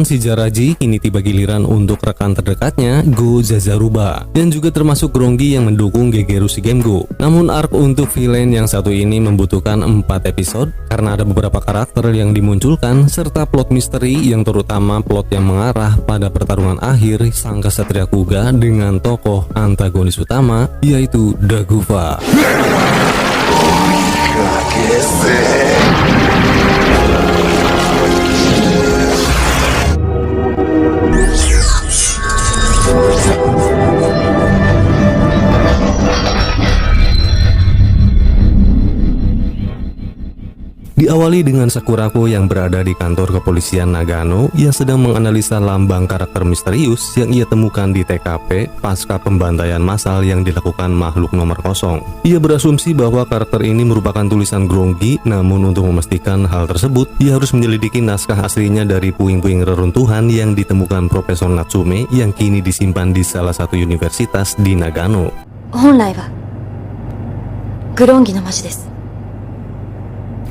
si Jaraji, kini tiba giliran untuk rekan terdekatnya, Go Zazaruba, yang juga termasuk Grongi yang mendukung Gegeru Shigemgo. Namun arc untuk villain yang satu ini membutuhkan 4 episode karena ada beberapa karakter yang dimunculkan serta plot misteri yang terutama plot yang mengarah pada pertarungan akhir sang kesatria Kuga dengan tokoh antagonis utama yaitu Dagufa. Diawali dengan Sakurako yang berada di kantor kepolisian Nagano yang sedang menganalisa lambang karakter misterius yang ia temukan di TKP pasca pembantaian massal yang dilakukan makhluk nomor kosong. Ia berasumsi bahwa karakter ini merupakan tulisan Grongi, namun untuk memastikan hal tersebut, ia harus menyelidiki naskah aslinya dari puing-puing reruntuhan yang ditemukan Profesor Natsume yang kini disimpan di salah satu universitas di Nagano. 本来はグロンギの町です。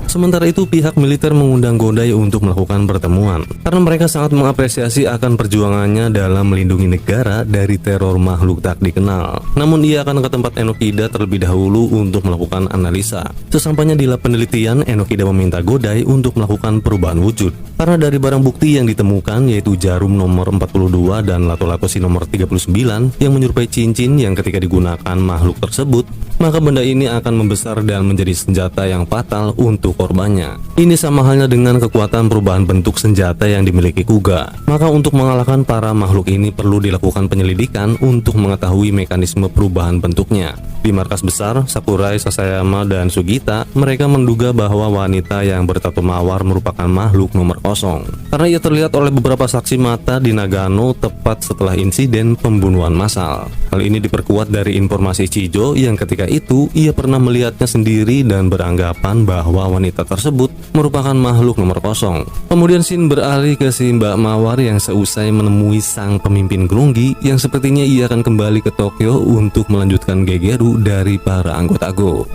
Sementara itu pihak militer mengundang Godai untuk melakukan pertemuan karena mereka sangat mengapresiasi akan perjuangannya dalam melindungi negara dari teror makhluk tak dikenal. Namun ia akan ke tempat Enokida terlebih dahulu untuk melakukan analisa. Sesampainya di lab penelitian, Enokida meminta Godai untuk melakukan perubahan wujud karena dari barang bukti yang ditemukan yaitu jarum nomor 42 dan lato-lato si nomor 39 yang menyerupai cincin yang ketika digunakan makhluk tersebut, maka benda ini akan membesar dan menjadi senjata yang fatal untuk korbannya. Ini sama halnya dengan kekuatan perubahan bentuk senjata yang dimiliki Kuga. Maka untuk mengalahkan para makhluk ini perlu dilakukan penyelidikan untuk mengetahui mekanisme perubahan bentuknya. Di markas besar, Sakurai, Sasayama, dan Sugita, mereka menduga bahwa wanita yang bertato mawar merupakan makhluk nomor kosong karena ia terlihat oleh beberapa saksi mata di Nagano tepat setelah insiden pembunuhan massal. Hal ini diperkuat dari informasi Chijo yang ketika itu ia pernah melihatnya sendiri dan beranggapan bahwa wanita tersebut merupakan makhluk nomor kosong. Kemudian Shin beralih ke si Mbak Mawar yang seusai menemui sang pemimpin Grongi yang sepertinya ia akan kembali ke Tokyo untuk melanjutkan Gegeru dari para anggota Go.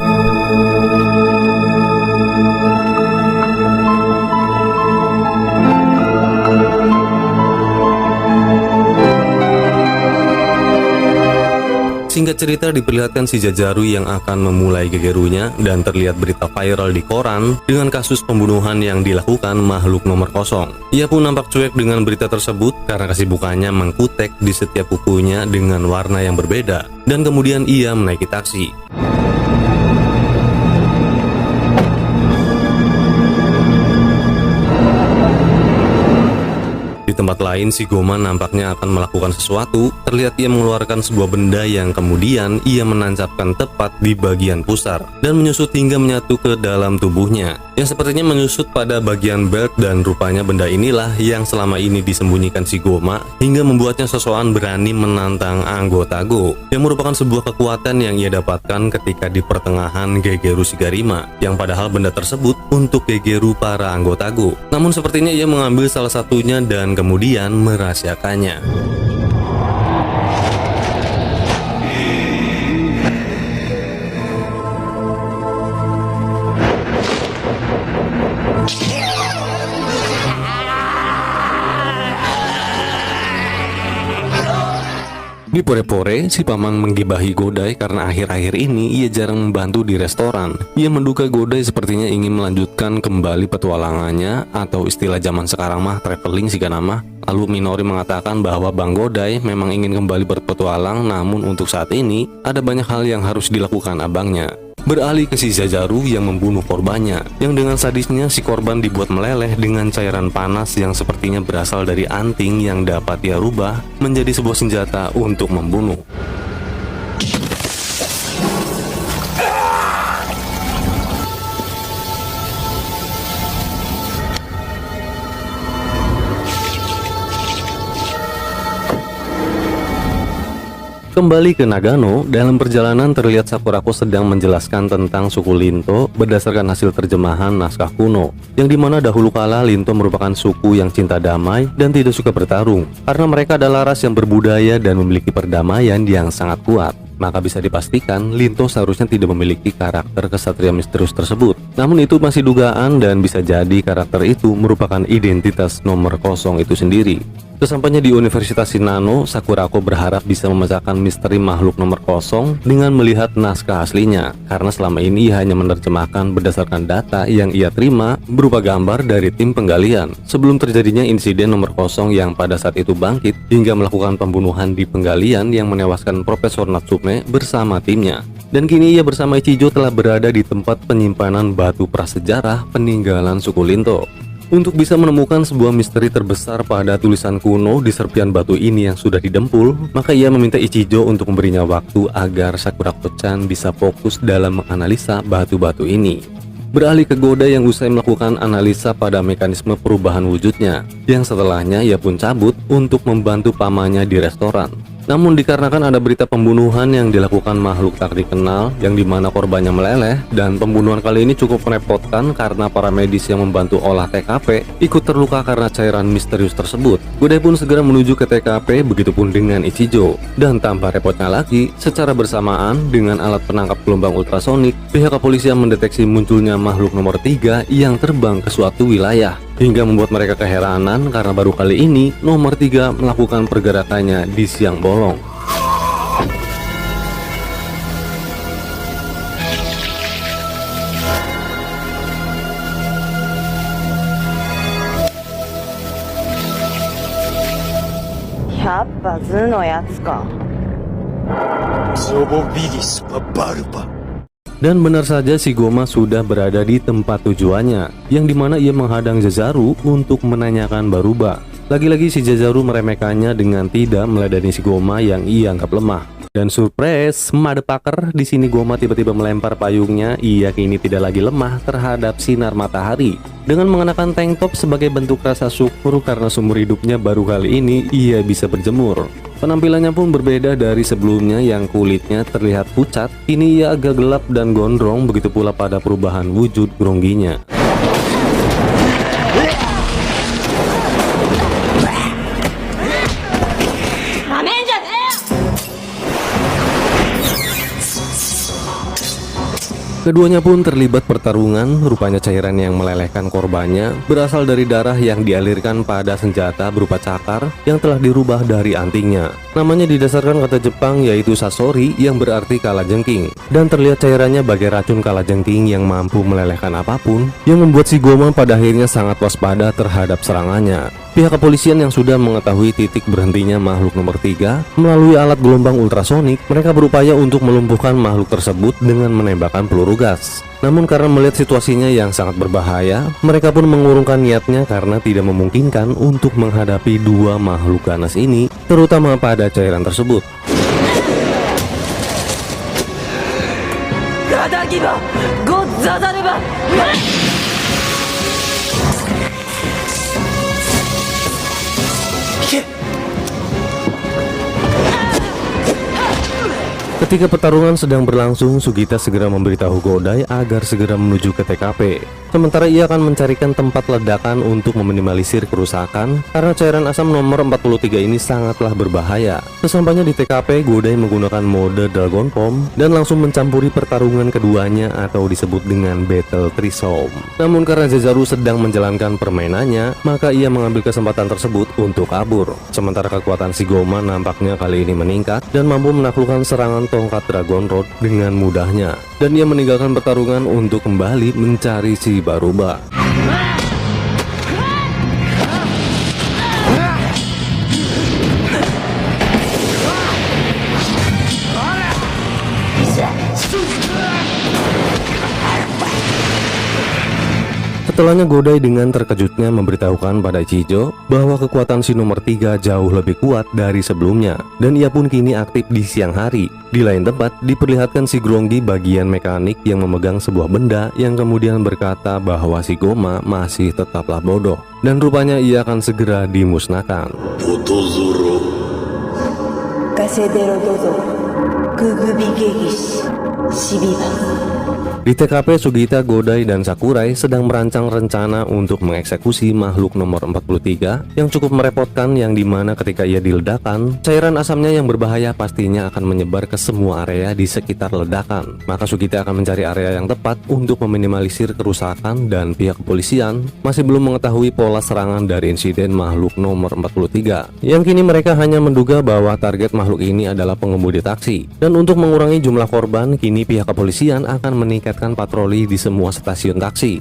Singkat cerita diperlihatkan si Jajaru yang akan memulai Gegerunya dan terlihat berita viral di koran dengan kasus pembunuhan yang dilakukan makhluk nomor kosong. Ia pun nampak cuek dengan berita tersebut karena kesibukannya mengkutek di setiap kukunya dengan warna yang berbeda dan kemudian ia menaiki taksi. Di tempat lain, si Goma nampaknya akan melakukan sesuatu. Terlihat ia mengeluarkan sebuah benda yang kemudian ia menancapkan tepat di bagian pusar dan menyusut hingga menyatu ke dalam tubuhnya, yang sepertinya menyusut pada bagian belt, dan rupanya benda inilah yang selama ini disembunyikan si Goma hingga membuatnya sosokan berani menantang anggota Go, yang merupakan sebuah kekuatan yang ia dapatkan ketika di pertengahan Gegeru Shigarima, yang padahal benda tersebut untuk Gegeru para anggota Go. Namun sepertinya ia mengambil salah satunya dan kemudian merahasiakannya. Di Pore-Pore, si paman menggibahi Godai karena akhir-akhir ini ia jarang membantu di restoran. Ia menduga Godai sepertinya ingin melanjutkan kembali petualangannya, atau istilah zaman sekarang mah traveling sih kan nama. Lalu Minori mengatakan bahwa Bang Godai memang ingin kembali berpetualang, namun untuk saat ini ada banyak hal yang harus dilakukan abangnya. Beralih ke si Zajaru yang membunuh korbannya, yang dengan sadisnya si korban dibuat meleleh dengan cairan panas yang sepertinya berasal dari anting yang dapat ia rubah menjadi sebuah senjata untuk membunuh. Kembali ke Nagano, dalam perjalanan terlihat Sakurako sedang menjelaskan tentang suku Linto berdasarkan hasil terjemahan naskah kuno, yang dimana dahulu kala Linto merupakan suku yang cinta damai dan tidak suka bertarung, karena mereka adalah ras yang berbudaya dan memiliki perdamaian yang sangat kuat. maka bisa dipastikan Linto seharusnya tidak memiliki karakter kesatria misterius tersebut. Namun itu masih dugaan dan bisa jadi karakter itu merupakan identitas nomor kosong itu sendiri. Sesampainya di Universitas Shinano, Sakurako berharap bisa memecahkan misteri makhluk nomor kosong dengan melihat naskah aslinya, karena selama ini ia hanya menerjemahkan berdasarkan data yang ia terima berupa gambar dari tim penggalian sebelum terjadinya insiden nomor kosong yang pada saat itu bangkit hingga melakukan pembunuhan di penggalian yang menewaskan Profesor Natsume bersama timnya. Dan kini ia bersama Ichijo telah berada di tempat penyimpanan batu prasejarah peninggalan suku Linto. Untuk bisa menemukan sebuah misteri terbesar pada tulisan kuno di serpian batu ini yang sudah didempul, maka ia meminta Ichijo untuk memberinya waktu agar Sakurako-chan bisa fokus dalam menganalisa batu-batu ini. Beralih ke Godai yang usai melakukan analisa pada mekanisme perubahan wujudnya, yang setelahnya ia pun cabut untuk membantu pamannya di restoran. Namun dikarenakan ada berita pembunuhan yang dilakukan makhluk tak dikenal yang dimana korbannya meleleh, dan pembunuhan kali ini cukup merepotkan karena para medis yang membantu olah TKP ikut terluka karena cairan misterius tersebut. Godai pun segera menuju ke TKP, begitupun dengan Ichijo. Dan tanpa repotnya lagi, secara bersamaan dengan alat penangkap gelombang ultrasonik, pihak kepolisian mendeteksi munculnya makhluk nomor 3 yang terbang ke suatu wilayah, hingga membuat mereka keheranan karena baru kali ini nomor 3 melakukan pergerakannya di siang bolong. Yappa図のやつか。 Zobobilis Babarupa. Dan benar saja si Goma sudah berada di tempat tujuannya, yang dimana ia menghadang Zazaru untuk menanyakan Baruba. Lagi-lagi si Zazaru meremehkannya dengan tidak meladeni si Goma yang ia anggap lemah. Dan surprise, motherfucker, di sini Goma tiba-tiba melempar payungnya. Ia kini tidak lagi lemah terhadap sinar matahari. Dengan mengenakan tank top sebagai bentuk rasa syukur karena seumur hidupnya baru kali ini ia bisa berjemur. Penampilannya pun berbeda dari sebelumnya yang kulitnya terlihat pucat. Kini ia agak gelap dan gondrong, begitu pula pada perubahan wujud Gronginya. Keduanya pun terlibat pertarungan. Rupanya cairan yang melelehkan korbannya berasal dari darah yang dialirkan pada senjata berupa cakar yang telah dirubah dari antingnya. Namanya didasarkan kata Jepang yaitu Sasori yang berarti kalajengking. Dan terlihat cairannya bagai racun kalajengking yang mampu melelehkan apapun, yang membuat si Goma pada akhirnya sangat waspada terhadap serangannya. Pihak kepolisian yang sudah mengetahui titik berhentinya makhluk nomor 3 melalui alat gelombang ultrasonik, mereka berupaya untuk melumpuhkan makhluk tersebut dengan menembakkan peluru gas. Namun karena melihat situasinya yang sangat berbahaya, mereka pun mengurungkan niatnya karena tidak memungkinkan untuk menghadapi dua makhluk ganas ini, terutama pada cairan tersebut. Gadagiba, Godzadaruba. Ketika pertarungan sedang berlangsung, Sugita segera memberitahu Godai agar segera menuju ke TKP. Sementara ia akan mencarikan tempat ledakan untuk meminimalisir kerusakan karena cairan asam nomor 43 ini sangatlah berbahaya. Sesampainya di TKP, Godai menggunakan mode Dragon Bomb dan langsung mencampuri pertarungan keduanya atau disebut dengan Battle Threesome. Namun karena Zazaru sedang menjalankan permainannya, maka ia mengambil kesempatan tersebut untuk kabur. Sementara kekuatan si Goma nampaknya kali ini meningkat dan mampu menaklukkan serangan tongkat Dragon Rod dengan mudahnya. Dan ia meninggalkan pertarungan untuk kembali mencari si Baruba. Setelahnya Godai dengan terkejutnya memberitahukan pada Ichijo bahwa kekuatan si nomor 3 jauh lebih kuat dari sebelumnya, dan ia pun kini aktif di siang hari. Di lain tempat diperlihatkan si Grongi bagian mekanik yang memegang sebuah benda yang kemudian berkata bahwa si Goma masih tetaplah bodoh dan rupanya ia akan segera dimusnahkan. Otozoro. Kasedero dozo, Gugubi Gegish, Shibiba. Di TKP, Sugita, Godai, dan Sakurai sedang merancang rencana untuk mengeksekusi makhluk nomor 43 yang cukup merepotkan, yang dimana ketika ia diledakkan, cairan asamnya yang berbahaya pastinya akan menyebar ke semua area di sekitar ledakan. Maka Sugita akan mencari area yang tepat untuk meminimalisir kerusakan, dan pihak kepolisian masih belum mengetahui pola serangan dari insiden makhluk nomor 43. Yang kini mereka hanya menduga bahwa target makhluk ini adalah pengemudi taksi. Dan untuk mengurangi jumlah korban, kini pihak kepolisian akan meningkatkan patroli di semua stasiun taksi.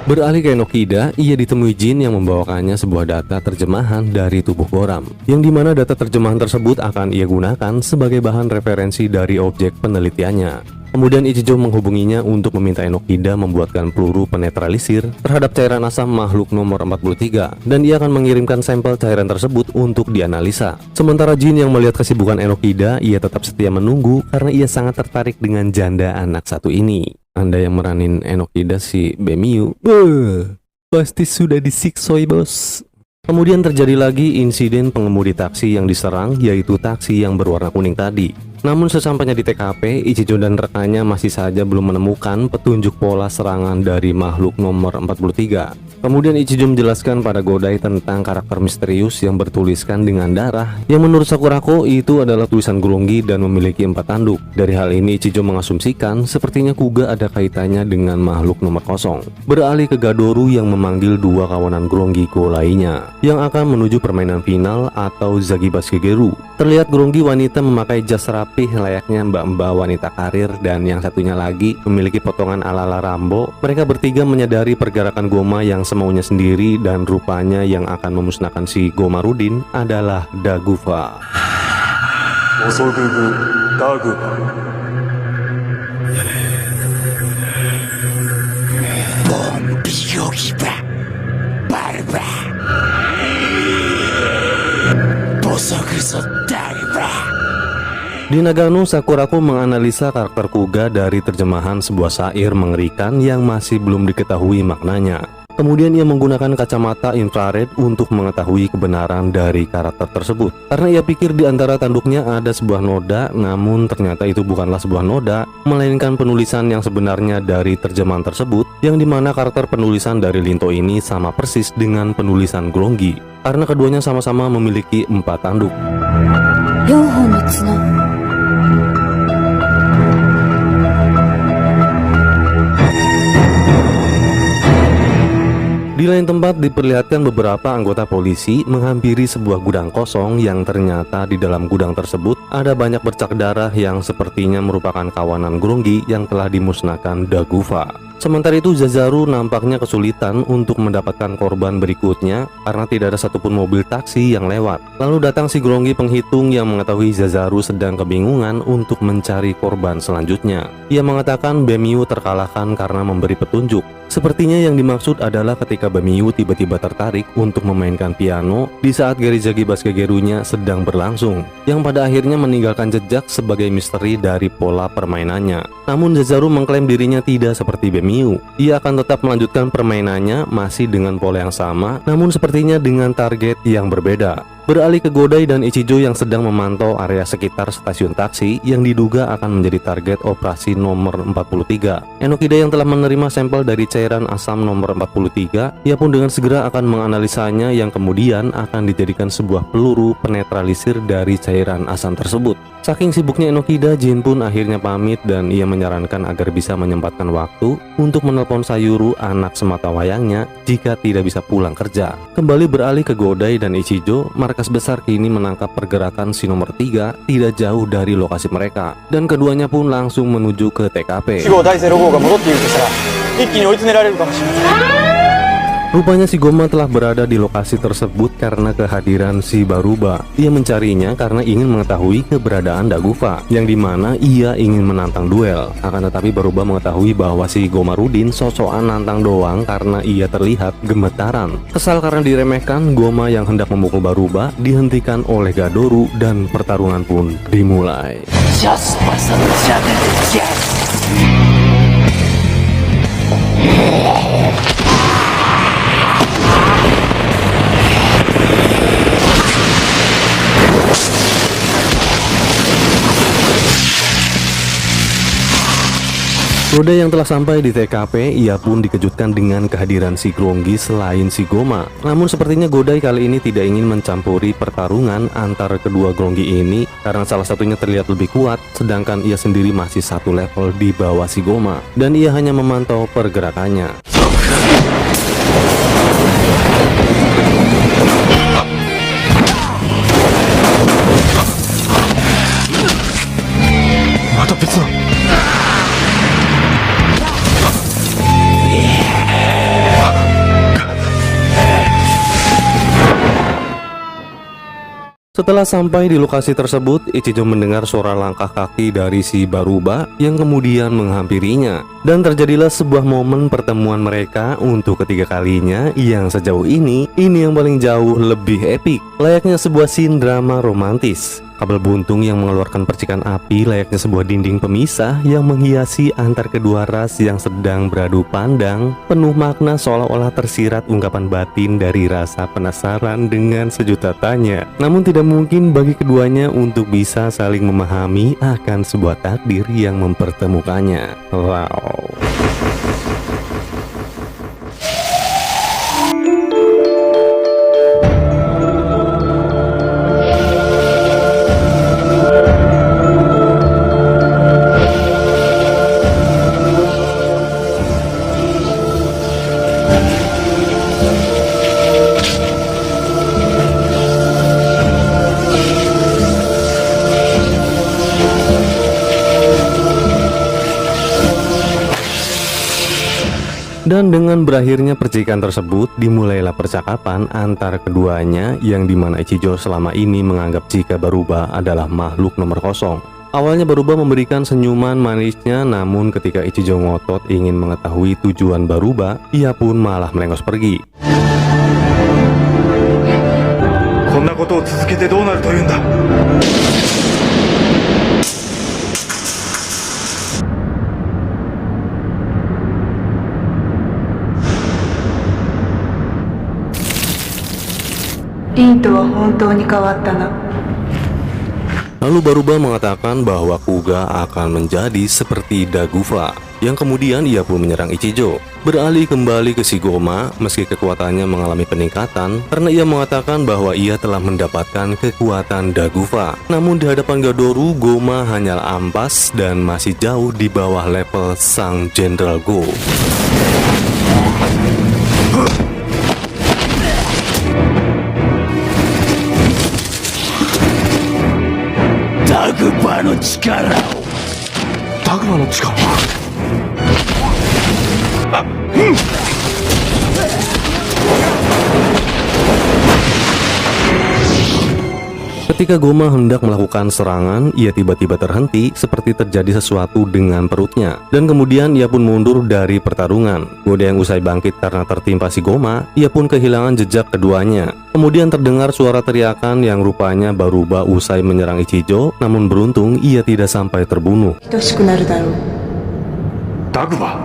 Beralih ke Enokida, ia ditemui Jin yang membawakannya sebuah data terjemahan dari tubuh Goram, yang dimana data terjemahan tersebut akan ia gunakan sebagai bahan referensi dari objek penelitiannya. Kemudian Ichijo menghubunginya untuk meminta Enokida membuatkan peluru penetralisir terhadap cairan asam makhluk nomor 43, dan ia akan mengirimkan sampel cairan tersebut untuk dianalisa. Sementara Jin yang melihat kesibukan Enokida, ia tetap setia menunggu karena ia sangat tertarik dengan janda anak satu ini. Anda yang meranin Enokida si Bemiyu, pasti sudah disiksoi bos. Kemudian terjadi lagi insiden pengemudi taksi yang diserang, yaitu taksi yang berwarna kuning tadi. Namun sesampainya di TKP, Ichijo dan rekannya masih saja belum menemukan petunjuk pola serangan dari makhluk nomor 43. Kemudian Ichijo menjelaskan pada Godai tentang karakter misterius yang bertuliskan dengan darah, yang menurut Sakurako itu adalah tulisan Grongi dan memiliki 4 tanduk. Dari hal ini Ichijo mengasumsikan sepertinya Kuga ada kaitannya dengan makhluk nomor 0. Beralih ke Gadoru yang memanggil 2 kawanan Grongi-go lainnya yang akan menuju permainan final atau Zagi Baskegeru. Terlihat Grongi wanita memakai jas rapih layaknya mbak-mbak wanita karir, dan yang satunya lagi memiliki potongan ala-ala Rambo. Mereka bertiga menyadari pergerakan Goma yang semaunya sendiri, dan rupanya yang akan memusnahkan si Gomarudin adalah Dagufa. Di Nagano, Sakurako menganalisa karakter Kuga dari terjemahan sebuah syair mengerikan yang masih belum diketahui maknanya. Kemudian ia menggunakan kacamata infrared untuk mengetahui kebenaran dari karakter tersebut. Karena ia pikir di antara tanduknya ada sebuah noda, namun ternyata itu bukanlah sebuah noda, melainkan penulisan yang sebenarnya dari terjemahan tersebut, yang dimana karakter penulisan dari Linto ini sama persis dengan penulisan Grongi, karena keduanya sama-sama memiliki 4 tanduk. 4本の綱 Di lain tempat diperlihatkan beberapa anggota polisi menghampiri sebuah gudang kosong, yang ternyata di dalam gudang tersebut ada banyak bercak darah yang sepertinya merupakan kawanan Grongi yang telah dimusnahkan Dagufa. Sementara itu Zazaru nampaknya kesulitan untuk mendapatkan korban berikutnya karena tidak ada satupun mobil taksi yang lewat. Lalu datang si Grongi penghitung yang mengetahui Zazaru sedang kebingungan untuk mencari korban selanjutnya. Ia mengatakan Bemiyu terkalahkan karena memberi petunjuk. Sepertinya yang dimaksud adalah ketika Bemiyu tiba-tiba tertarik untuk memainkan piano di saat Gerizagi Baskegerunya sedang berlangsung, yang pada akhirnya meninggalkan jejak sebagai misteri dari pola permainannya. Namun Zazaru mengklaim dirinya tidak seperti Bemiyu. Ia akan tetap melanjutkan permainannya masih dengan pola yang sama, namun sepertinya dengan target yang berbeda. Beralih ke Godai dan Ichijo yang sedang memantau area sekitar stasiun taksi yang diduga akan menjadi target operasi nomor 43. Enokida yang telah menerima sampel dari cairan asam nomor 43, ia pun dengan segera akan menganalisanya, yang kemudian akan dijadikan sebuah peluru penetralisir dari cairan asam tersebut. Saking sibuknya Enokida, Jin pun akhirnya pamit dan ia menyarankan agar bisa menyempatkan waktu untuk menelpon Sayuru, anak sematawayangnya, jika tidak bisa pulang kerja. Kembali beralih ke Godai dan Ichijo, markas besar kini menangkap pergerakan si nomor 3 tidak jauh dari lokasi mereka, dan keduanya pun langsung menuju ke TKP. Rupanya si Goma telah berada di lokasi tersebut karena kehadiran si Baruba. Ia mencarinya karena ingin mengetahui keberadaan Dagufa, yang dimana ia ingin menantang duel. Akan tetapi Baruba mengetahui bahwa si Gomarudin sosokan nantang doang karena ia terlihat gemetaran. Kesal karena diremehkan, Goma yang hendak memukul Baruba dihentikan oleh Gadoru dan pertarungan pun dimulai. Godai yang telah sampai di TKP, ia pun dikejutkan dengan kehadiran si Grongi selain si Goma. Namun sepertinya Godai kali ini tidak ingin mencampuri pertarungan antara kedua Grongi ini karena salah satunya terlihat lebih kuat, sedangkan ia sendiri masih satu level di bawah si Goma, dan ia hanya memantau pergerakannya. Setelah sampai di lokasi tersebut, Ichijo mendengar suara langkah kaki dari si Baruba yang kemudian menghampirinya. Dan terjadilah sebuah momen pertemuan mereka untuk ketiga kalinya yang sejauh ini yang paling jauh lebih epik. Layaknya sebuah scene drama romantis. Kabel buntung yang mengeluarkan percikan api layaknya sebuah dinding pemisah yang menghiasi antar kedua ras yang sedang beradu pandang, penuh makna seolah-olah tersirat ungkapan batin dari rasa penasaran dengan sejuta tanya. Namun tidak mungkin bagi keduanya untuk bisa saling memahami akan sebuah takdir yang mempertemukannya. Wow. Dan dengan berakhirnya percikan tersebut, dimulailah percakapan antara keduanya yang dimana Ichijo selama ini menganggap jika Baruba adalah makhluk nomor kosong. Awalnya Baruba memberikan senyuman manisnya, namun ketika Ichijo ngotot ingin mengetahui tujuan Baruba, ia pun malah melengos pergi. こんなことを続けてどうなるというんだ。 リンとは本当に変わったな。 Lalu Baruba mengatakan bahwa Kuga akan menjadi seperti Dagufa, yang kemudian ia pun menyerang Ichijo. Beralih kembali ke si Goma, meski kekuatannya mengalami peningkatan karena ia mengatakan bahwa ia telah mendapatkan kekuatan Dagufa. Namun di hadapan Gadoru, Goma hanyalah ampas dan masih jauh di bawah level sang Jenderal Go. Dagba no chikara. Dagba no chikara. Ketika Goma hendak melakukan serangan, ia tiba-tiba terhenti seperti terjadi sesuatu dengan perutnya. Dan kemudian ia pun mundur dari pertarungan. Godai yang usai bangkit karena tertimpa si Goma, ia pun kehilangan jejak keduanya. Kemudian terdengar suara teriakan yang rupanya Baruba usai menyerang Ichijo, namun beruntung ia tidak sampai terbunuh. 等しくなるだろう。 Dagba.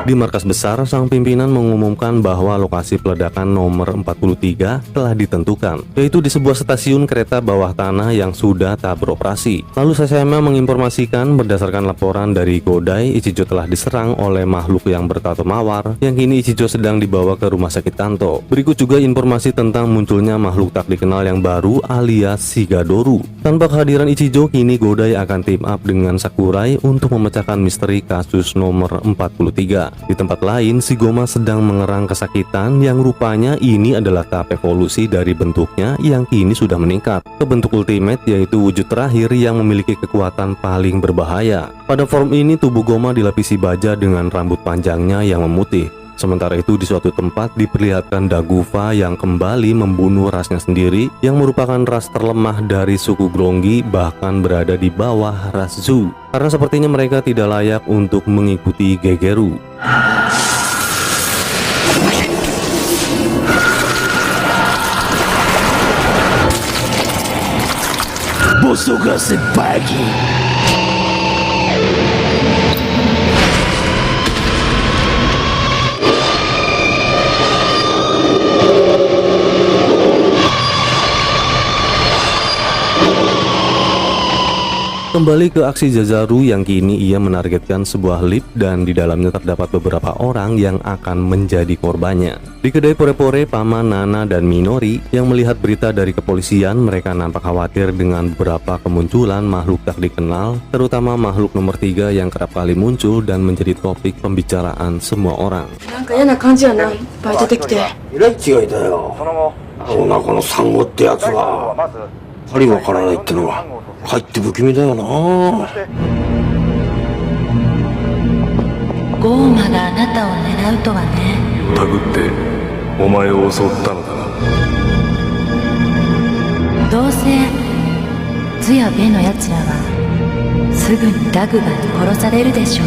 Di markas besar, sang pimpinan mengumumkan bahwa lokasi peledakan nomor 43 telah ditentukan, yaitu di sebuah stasiun kereta bawah tanah yang sudah tak beroperasi. Lalu Sasayama menginformasikan berdasarkan laporan dari Godai, Ichijo telah diserang oleh makhluk yang bertato mawar, yang kini Ichijo sedang dibawa ke rumah sakit Kanto. Berikut juga informasi tentang munculnya makhluk tak dikenal yang baru alias Shigadoru. Tanpa kehadiran Ichijo, kini Godai akan team up dengan Sakurai untuk memecahkan misteri kasus nomor 43. Di tempat lain, si Goma sedang mengerang kesakitan yang rupanya ini adalah tahap evolusi dari bentuknya yang kini sudah meningkat ke bentuk ultimate, yaitu wujud terakhir yang memiliki kekuatan paling berbahaya. Pada form ini, tubuh Goma dilapisi baja dengan rambut panjangnya yang memutih. Sementara itu di suatu tempat diperlihatkan Dagufa yang kembali membunuh rasnya sendiri yang merupakan ras terlemah dari suku Grongi, bahkan berada di bawah ras Zu. Karena sepertinya mereka tidak layak untuk mengikuti Gegeru. Bosogase bagi. Kembali ke aksi Zazaru yang kini ia menargetkan sebuah lift dan di dalamnya terdapat beberapa orang yang akan menjadi korbannya. Di kedai pore-pore, paman Nana dan Minori yang melihat berita dari kepolisian, mereka nampak khawatir dengan beberapa kemunculan makhluk tak dikenal, terutama makhluk nomor 3 yang kerap kali muncul dan menjadi topik pembicaraan semua orang. なんか嫌な感じやな、いっぱい出てきて。えらい違いだよ。お腹の産後ってやつは、針わからないってのは、かえって不気味だよな。ゴーマがあなたを狙うとはね。タグってお前を襲ったのだな。どうせズやベのやつらはすぐにダグバに殺されるでしょう。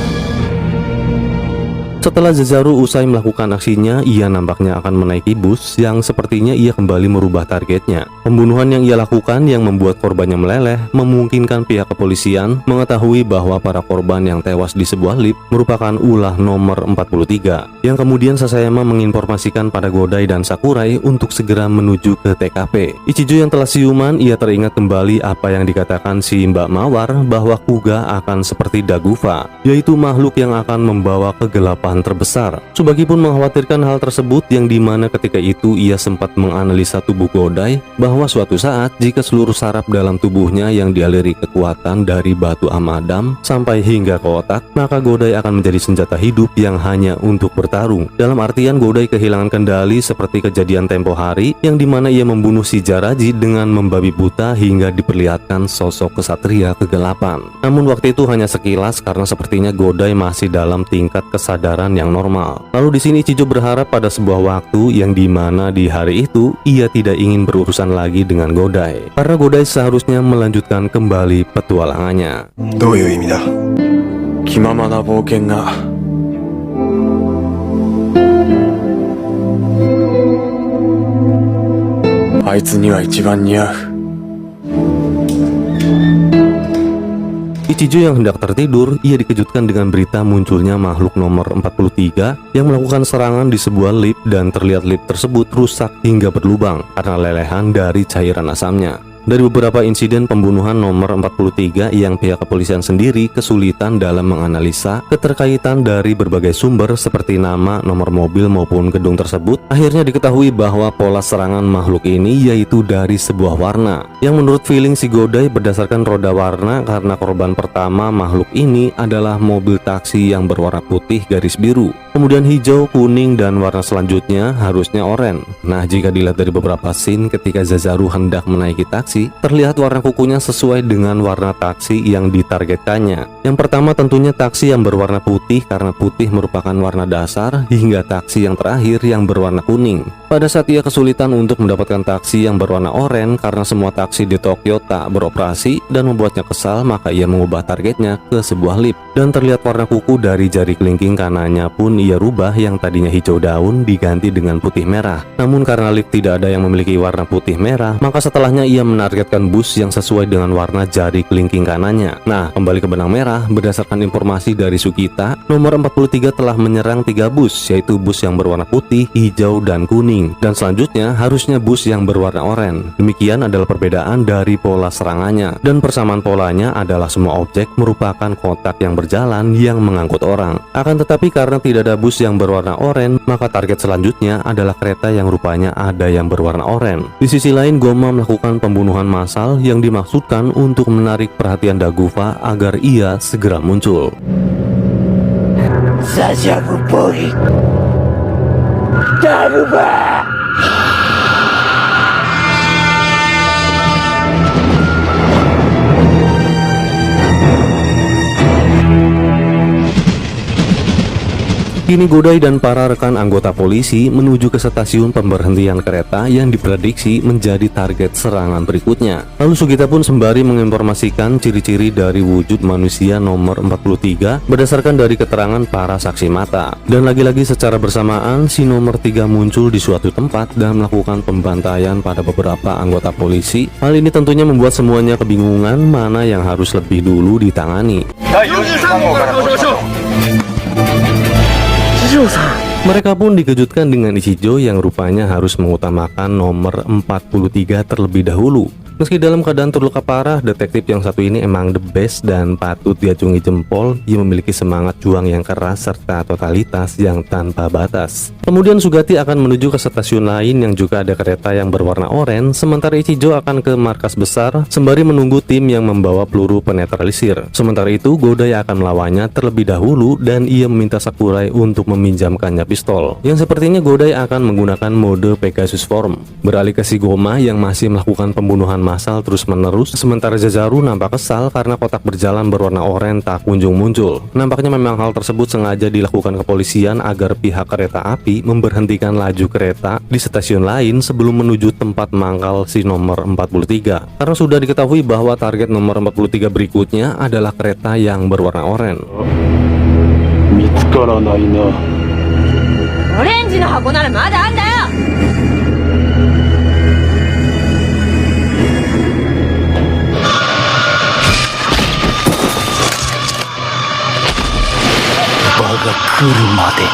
Setelah Zazaru usai melakukan aksinya, ia nampaknya akan menaiki bus yang sepertinya ia kembali merubah targetnya. Pembunuhan yang ia lakukan yang membuat korbannya meleleh memungkinkan pihak kepolisian mengetahui bahwa para korban yang tewas di sebuah lift merupakan ulah nomor 43, yang kemudian Sasayama menginformasikan pada Godai dan Sakurai untuk segera menuju ke TKP. Ichijo yang telah siuman, ia teringat kembali apa yang dikatakan si Mbak Mawar bahwa Kuga akan seperti Dagufa, yaitu makhluk yang akan membawa kegelapan terbesar. Tsubaki pun mengkhawatirkan hal tersebut, yang dimana ketika itu ia sempat menganalisa tubuh Godai bahwa suatu saat jika seluruh saraf dalam tubuhnya yang dialiri kekuatan dari batu amadam sampai hingga ke otak, maka Godai akan menjadi senjata hidup yang hanya untuk bertarung. Dalam artian Godai kehilangan kendali seperti kejadian tempo hari yang dimana ia membunuh si Jaraji dengan membabi buta hingga diperlihatkan sosok kesatria kegelapan. Namun waktu itu hanya sekilas karena sepertinya Godai masih dalam tingkat kesadaran yang normal. Lalu di sini Ichijo berharap pada sebuah waktu yang dimana di hari itu ia tidak ingin berurusan lagi dengan Godai, karena Godai seharusnya melanjutkan kembali petualangannya. どういう意味だ。気ままな冒険があいつには一番似合う。 Ichijo yang hendak tertidur, ia dikejutkan dengan berita munculnya makhluk nomor 43 yang melakukan serangan di sebuah lift dan terlihat lift tersebut rusak hingga berlubang karena lelehan dari cairan asamnya. Dari beberapa insiden pembunuhan nomor 43 yang pihak kepolisian sendiri kesulitan dalam menganalisa keterkaitan dari berbagai sumber seperti nama, nomor mobil maupun gedung tersebut, akhirnya diketahui bahwa pola serangan makhluk ini yaitu dari sebuah warna yang menurut feeling si Godai berdasarkan roda warna, karena korban pertama makhluk ini adalah mobil taksi yang berwarna putih garis biru, kemudian hijau, kuning, dan warna selanjutnya harusnya oranye. Nah, jika dilihat dari beberapa scene ketika Zazaru hendak menaiki taksi, terlihat warna kukunya sesuai dengan warna taksi yang ditargetkannya. Yang pertama tentunya taksi yang berwarna putih karena putih merupakan warna dasar, hingga taksi yang terakhir yang berwarna kuning. Pada saat ia kesulitan untuk mendapatkan taksi yang berwarna oranye karena semua taksi di Tokyo tak beroperasi dan membuatnya kesal, maka ia mengubah targetnya ke sebuah lift. Dan terlihat warna kuku dari jari kelingking kanannya pun ia rubah, yang tadinya hijau daun diganti dengan putih merah. Namun karena lift tidak ada yang memiliki warna putih merah, maka setelahnya ia menargetkan bus yang sesuai dengan warna jari kelingking kanannya. Nah, kembali ke benang merah, berdasarkan informasi dari Sukita, nomor 43 telah menyerang 3 bus, yaitu bus yang berwarna putih, hijau, dan kuning. Dan selanjutnya harusnya bus yang berwarna oranye. Demikian adalah perbedaan dari pola serangannya. Dan persamaan polanya adalah semua objek merupakan kotak yang berjalan yang mengangkut orang. Akan tetapi karena tidak ada bus yang berwarna oranye, maka target selanjutnya adalah kereta yang rupanya ada yang berwarna oranye. Di sisi lain, Goma melakukan pembunuhan massal yang dimaksudkan untuk menarik perhatian Dagufa agar ia segera muncul. Zazaru boy. Daruba. Kini Godai dan para rekan anggota polisi menuju ke stasiun pemberhentian kereta yang diprediksi menjadi target serangan berikutnya. Lalu Sugita pun sembari menginformasikan ciri-ciri dari wujud manusia nomor 43 berdasarkan dari keterangan para saksi mata. Dan lagi-lagi secara bersamaan si nomor 3 muncul di suatu tempat dan melakukan pembantaian pada beberapa anggota polisi. Hal ini tentunya membuat semuanya kebingungan mana yang harus lebih dulu ditangani. Mereka pun dikejutkan dengan Ichijo yang rupanya harus mengutamakan nomor 43 terlebih dahulu. Meski dalam keadaan terluka parah, detektif yang satu ini emang the best dan patut diacungi jempol. Ia memiliki semangat juang yang keras serta totalitas yang tanpa batas. Kemudian Sugati akan menuju ke stasiun lain yang juga ada kereta yang berwarna oranye, sementara Ichijo akan ke markas besar sembari menunggu tim yang membawa peluru penetralisir. Sementara itu, Godai akan melawannya terlebih dahulu dan ia meminta Sakurai untuk meminjamkannya pistol. Yang sepertinya Godai akan menggunakan mode Pegasus Form. Beralih ke Shigoma yang masih melakukan pembunuhan massal terus-menerus, sementara Zazaru nampak kesal karena kotak berjalan berwarna oranye tak kunjung muncul. Nampaknya memang hal tersebut sengaja dilakukan kepolisian agar pihak kereta api memberhentikan laju kereta di stasiun lain sebelum menuju tempat mangkal si nomor 43. Karena sudah diketahui bahwa target nomor 43 berikutnya adalah kereta yang berwarna oranye. 見つからないな。オレンジの箱ならまだあんだよ。場が来るまで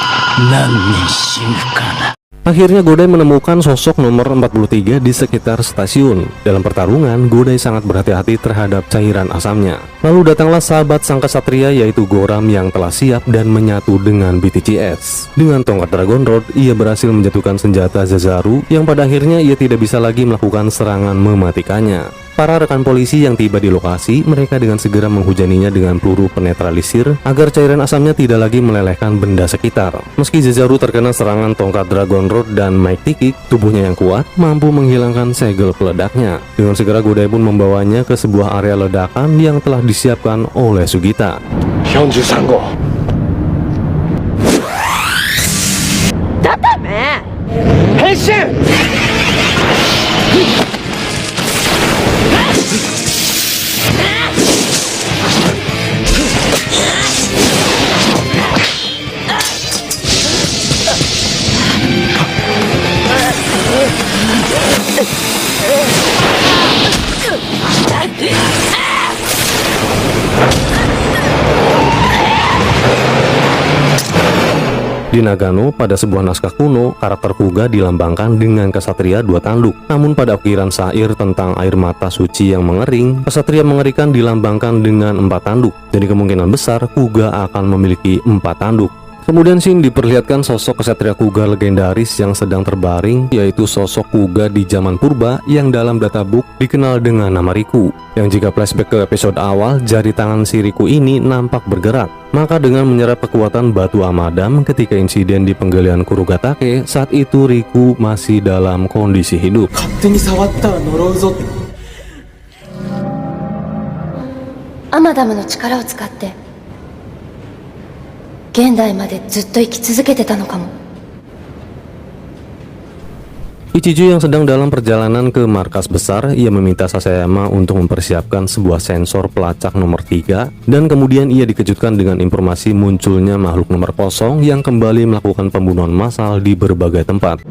何人死ぬかな。 Akhirnya Godai menemukan sosok nomor 43 di sekitar stasiun. Dalam pertarungan, Godai sangat berhati-hati terhadap cairan asamnya. Lalu datanglah sahabat sang kesatria yaitu Goram yang telah siap dan menyatu dengan BTCS. Dengan tongkat Dragon Rod, ia berhasil menjatuhkan senjata Zazaru yang pada akhirnya ia tidak bisa lagi melakukan serangan mematikannya. Para rekan polisi yang tiba di lokasi, mereka dengan segera menghujaninya dengan peluru penetralisir agar cairan asamnya tidak lagi melelehkan benda sekitar. Meski Zazaru terkena serangan tongkat Dragon Rod dan Mighty Kick, tubuhnya yang kuat mampu menghilangkan segel peledaknya. Dengan segera Godai pun membawanya ke sebuah area ledakan yang telah disiapkan oleh Sugita. 43号。だっため。変身。 Di Nagano, pada sebuah naskah kuno, karakter Kuga dilambangkan dengan kesatria dua tanduk. Namun pada ukiran syair tentang air mata suci yang mengering, kesatria mengerikan dilambangkan dengan 4 tanduk. Jadi kemungkinan besar Kuga akan memiliki 4 tanduk. Kemudian Shin diperlihatkan sosok kesatria Kuga legendaris yang sedang terbaring, yaitu sosok Kuga di zaman purba yang dalam databook dikenal dengan nama Riku. Yang jika flashback ke episode awal, jari tangan si Riku ini nampak bergerak. Maka dengan menyerap kekuatan batu amadam ketika insiden di penggalian Kurogatake, saat itu Riku masih dalam kondisi hidup. 勝手に触ったら呪うぞって。アマダムの力を使って現代までずっと生き続けてたのかも。 Ichijo yang sedang dalam perjalanan ke markas besar, ia meminta Sasayama untuk mempersiapkan sebuah sensor pelacak nomor 3 dan kemudian ia dikejutkan dengan informasi munculnya makhluk nomor kosong yang kembali melakukan pembunuhan massal di berbagai tempat.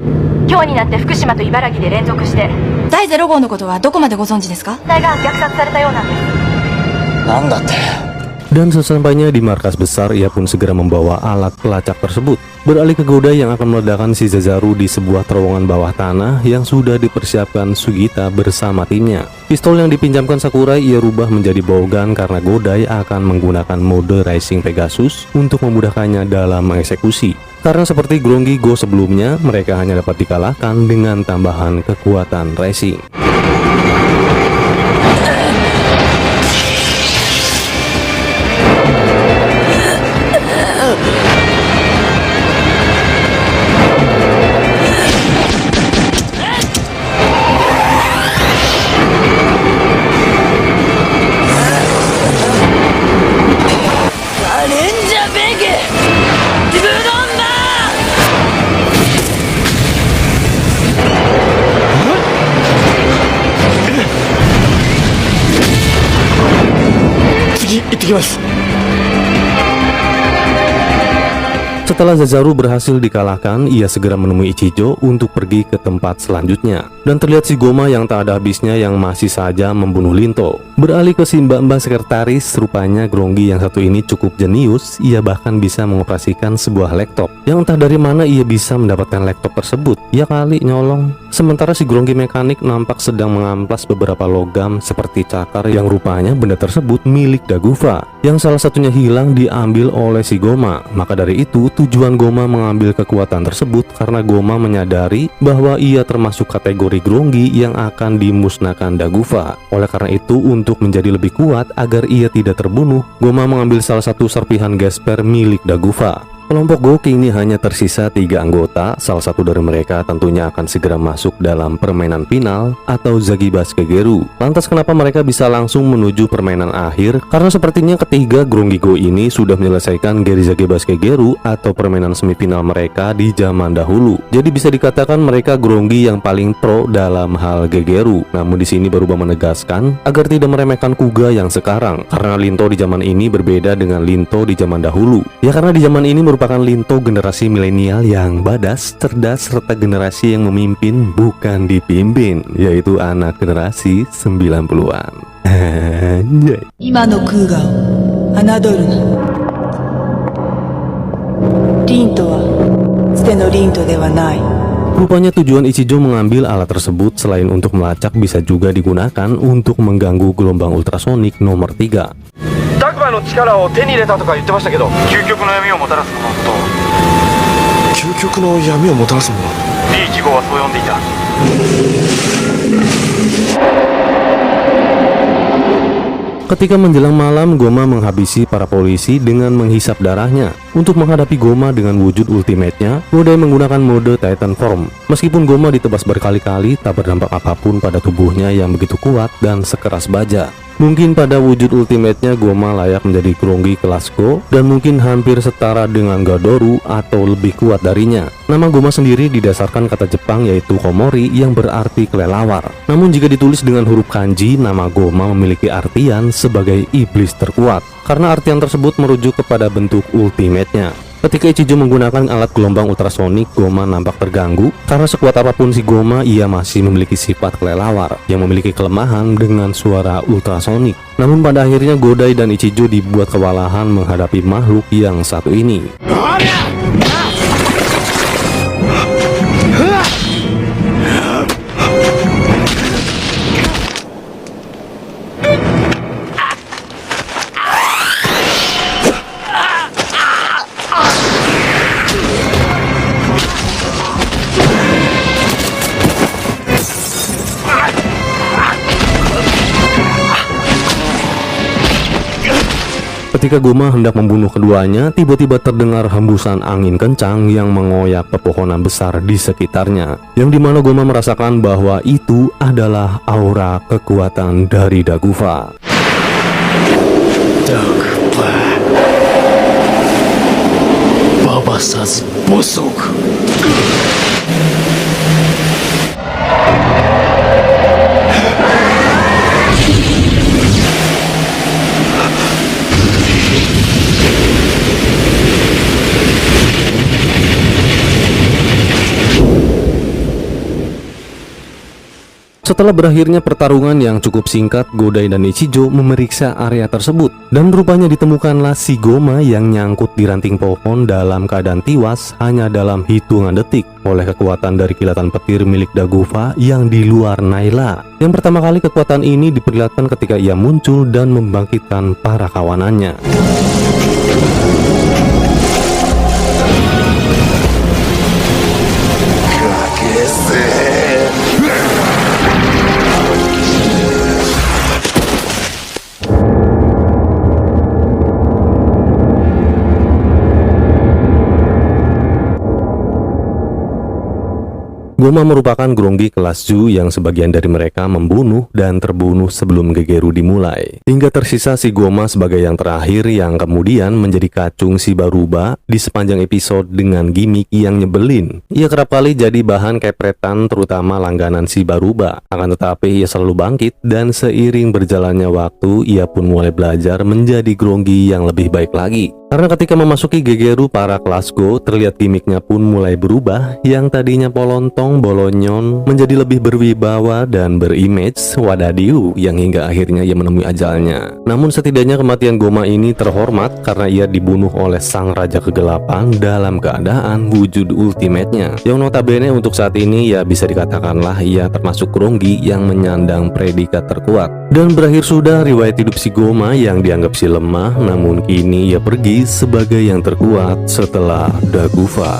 今日になって福島と茨城で連続して第0号のことはどこまでご存知ですか？隊が虐殺されたようなんです。なんだって。 Dan sesampainya di markas besar, ia pun segera membawa alat pelacak tersebut. Beralih ke Godai yang akan meledakkan si Zazaru di sebuah terowongan bawah tanah yang sudah dipersiapkan Sugita bersama timnya. Pistol yang dipinjamkan Sakurai ia rubah menjadi bowgun karena Godai akan menggunakan mode Rising Pegasus untuk memudahkannya dalam mengeksekusi. Karena seperti Grongi Go sebelumnya, mereka hanya dapat dikalahkan dengan tambahan kekuatan Rising. Setelah Zazaru berhasil dikalahkan, ia segera menemui Ichijo untuk pergi ke tempat selanjutnya. Dan terlihat si Goma yang tak ada habisnya yang masih saja membunuh Linto. Beralih ke si mbak-mbak sekretaris, rupanya Grongi yang satu ini cukup jenius. Ia bahkan bisa mengoperasikan sebuah laptop. Yang entah dari mana ia bisa mendapatkan laptop tersebut. Ya kali nyolong. Sementara si Grongi mekanik nampak sedang mengamplas beberapa logam seperti cakar yang rupanya benda tersebut milik Dagufa. Yang salah satunya hilang diambil oleh si Goma. Maka dari itu tujuan Goma mengambil kekuatan tersebut karena Goma menyadari bahwa ia termasuk kategori Grongi yang akan dimusnahkan Dagufa. Oleh karena itu, untuk menjadi lebih kuat agar ia tidak terbunuh, Goma mengambil salah satu serpihan gesper milik Dagufa. Kelompok Gouki ini hanya tersisa 3 anggota, salah satu dari mereka tentunya akan segera masuk dalam permainan final atau Zagibas Kageru. Lantas kenapa mereka bisa langsung menuju permainan akhir? Karena sepertinya ketiga Grongi Go ini sudah menyelesaikan Geri Zagibas Kageru atau permainan semifinal mereka di zaman dahulu. Jadi bisa dikatakan mereka Grongi yang paling pro dalam hal Gegeru. Namun di sini berubah menegaskan agar tidak meremehkan Kuga yang sekarang, karena Linto di zaman ini berbeda dengan Linto di zaman dahulu. Ya karena di zaman ini merupakan Linto generasi milenial yang badas, cerdas, serta generasi yang memimpin bukan dipimpin, yaitu anak generasi 90-an. Anjay. 今のクーガを侮るな。リントは捨てのリントではない。 Rupanya tujuan Ichijo mengambil alat tersebut selain untuk melacak bisa juga digunakan untuk mengganggu gelombang ultrasonik nomor 3. ダグマの力を手に入れたとか言ってましたけど、究極の闇をもたらすものと究極の闇をもたらすもの、 B1号はそう呼んでいた。 Ketika menjelang malam, Goma menghabisi para polisi dengan menghisap darahnya. Untuk menghadapi Goma dengan wujud ultimate-nya, Godai menggunakan mode Titan Form. Meskipun Goma ditebas berkali-kali, tak berdampak apapun pada tubuhnya yang begitu kuat dan sekeras baja. Mungkin pada wujud ultimate-nya Goma layak menjadi Grongi kelas Go, dan mungkin hampir setara dengan Gadoru atau lebih kuat darinya. Nama Goma sendiri didasarkan kata Jepang yaitu Komori yang berarti kelelawar. Namun jika ditulis dengan huruf kanji, nama Goma memiliki artian sebagai iblis terkuat, karena artian tersebut merujuk kepada bentuk ultimate-nya. Ketika Ichijo menggunakan alat gelombang ultrasonik, Goma nampak terganggu karena sekuat apapun si Goma, ia masih memiliki sifat kelelawar yang memiliki kelemahan dengan suara ultrasonik. Namun pada akhirnya Godai dan Ichijo dibuat kewalahan menghadapi makhluk yang satu ini. Ketika Goma hendak membunuh keduanya, tiba-tiba terdengar hembusan angin kencang yang mengoyak pepohonan besar di sekitarnya, yang dimana Goma merasakan bahwa itu adalah aura kekuatan dari Dagufa. Dagufa Babasaz Bosok. Setelah berakhirnya pertarungan yang cukup singkat, Godai dan Ichijo memeriksa area tersebut, dan rupanya ditemukanlah si Goma yang nyangkut di ranting pohon dalam keadaan tiwas hanya dalam hitungan detik oleh kekuatan dari kilatan petir milik Dagufa yang di luar Naila. Yang pertama kali kekuatan ini diperlihatkan ketika ia muncul dan membangkitkan para kawanannya. Goma merupakan Grongi kelas Zu yang sebagian dari mereka membunuh dan terbunuh sebelum Gegeru dimulai. Hingga tersisa si Goma sebagai yang terakhir yang kemudian menjadi kacung si Baruba di sepanjang episode dengan gimmick yang nyebelin. Ia kerap kali jadi bahan kepretan terutama langganan si Baruba. Akan tetapi ia selalu bangkit dan seiring berjalannya waktu ia pun mulai belajar menjadi Grongi yang lebih baik lagi. Karena ketika memasuki Gegeru, para kelas Go terlihat gimmicknya pun mulai berubah, yang tadinya polontong bolonyon menjadi lebih berwibawa dan berimage wadadiu, yang hingga akhirnya ia menemui ajalnya. Namun setidaknya kematian Goma ini terhormat karena ia dibunuh oleh sang raja kegelapan dalam keadaan wujud ultimate-nya, yang notabene untuk saat ini ya bisa dikatakanlah ia termasuk Ronggi yang menyandang predikat terkuat. Dan berakhir sudah riwayat hidup si Goma yang dianggap si lemah, namun kini ia pergi sebagai yang terkuat setelah Dagufa.